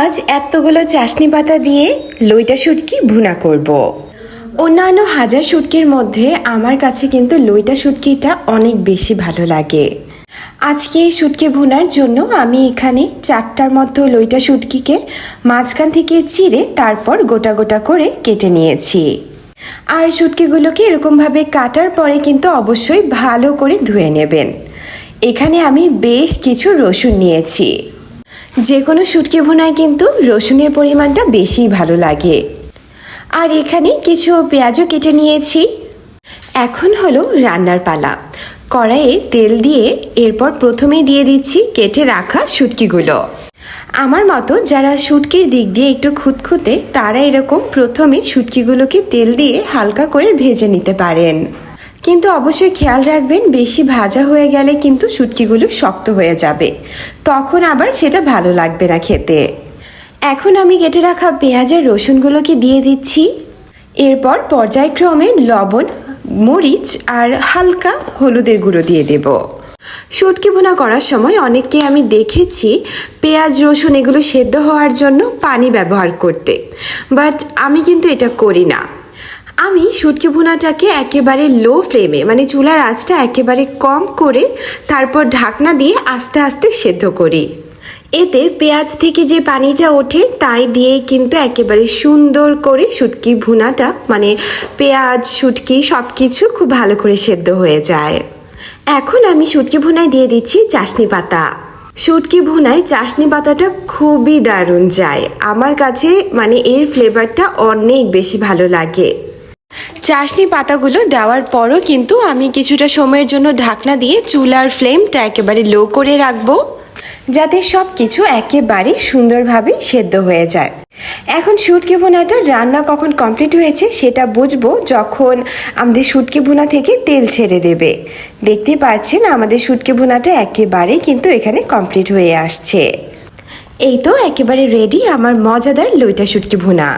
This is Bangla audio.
আজ এতগুলো চাশনি পাতা দিয়ে লইটা শুটকি ভুনা করব। অন্যান্য হাজার শুটকির মধ্যে আমার কাছে কিন্তু লইটা শুটকিটা অনেক বেশি ভালো লাগে। আজকে এই শুটকি ভুনার জন্য আমি এখানে 4টার মতো লইটা শুটকিকে মাঝখান থেকে চিড়ে তারপর গোটা গোটা করে কেটে নিয়েছি। আর শুটকিগুলোকে এরকমভাবে কাটার পরে কিন্তু অবশ্যই ভালো করে ধুয়ে নেবেন। এখানে আমি বেশ কিছু রসুন নিয়েছি। যে কোনো শুটকি ভুনায় কিন্তু রসুনের পরিমাণটা বেশি ভালো লাগে। আর এখানে কিছু পেঁয়াজও কেটে নিয়েছি। এখন হলো রান্নার পালা। কড়াইয়ে তেল দিয়ে এরপর প্রথমেই দিয়ে দিচ্ছি কেটে রাখা শুটকিগুলো। আমার মতো যারা শুটকির দিক দিয়ে একটু খুঁতখুঁতে তারা এরকম প্রথমে শুটকিগুলোকে তেল দিয়ে হালকা করে ভেজে নিতে পারেন, কিন্তু অবশ্যই খেয়াল রাখবেন বেশি ভাজা হয়ে গেলে কিন্তু শুটকিগুলো শক্ত হয়ে যাবে, তখন আবার সেটা ভালো লাগবে না খেতে। এখন আমি কেটে রাখা পেঁয়াজ আর রসুনগুলোকে দিয়ে দিচ্ছি। এরপর পর্যায়ক্রমে লবণ, মরিচ আর হালকা হলুদের গুঁড়ো দিয়ে দেব। শুটকি ভুনা করার সময় অনেককে আমি দেখেছি পেঁয়াজ রসুন এগুলো সেদ্ধ হওয়ার জন্য পানি ব্যবহার করতে, বাট আমি কিন্তু এটা করি না। আমি শুটকি ভুনাটাকে একেবারে লো ফ্লেমে, মানে চুলার আঁচটা একেবারে কম করে তারপর ঢাকনা দিয়ে আস্তে আস্তে সেদ্ধ করি। এতে পেঁয়াজ থেকে যে পানিটা ওঠে তাই দিয়ে কিন্তু একেবারে সুন্দর করে শুটকি ভুনাটা, মানে পেঁয়াজ শুটকি সব কিছু খুব ভালো করে সেদ্ধ হয়ে যায়। এখন আমি শুটকি ভুনায় দিয়ে দিচ্ছি চাশনি পাতা। শুটকি ভুনায় চাশনি পাতাটা খুবই দারুণ যায় আমার কাছে, মানে এর ফ্লেভারটা অনেক বেশি ভালো লাগে। চাশনি পাতাগুলো দেওয়ার পরও কিন্তু আমি কিছুটা সময়ের জন্য ঢাকনা দিয়ে চুলার ফ্লেমটা একেবারে লো করে রাখবো, যাতে সব কিছু একেবারে সুন্দরভাবে সেদ্ধ হয়ে যায়। এখন শুটকি ভুনাটা রান্না কখন কমপ্লিট হয়েছে সেটা বুঝবো যখন আমাদের শুটকি ভুনা থেকে তেল ছেড়ে দেবে। দেখতে পাচ্ছেন আমাদের শুটকি ভুনাটা একেবারে কিন্তু এখানে কমপ্লিট হয়ে আসছে। এই তো একেবারে রেডি আমার মজাদার লইটা শুটকি ভুনা।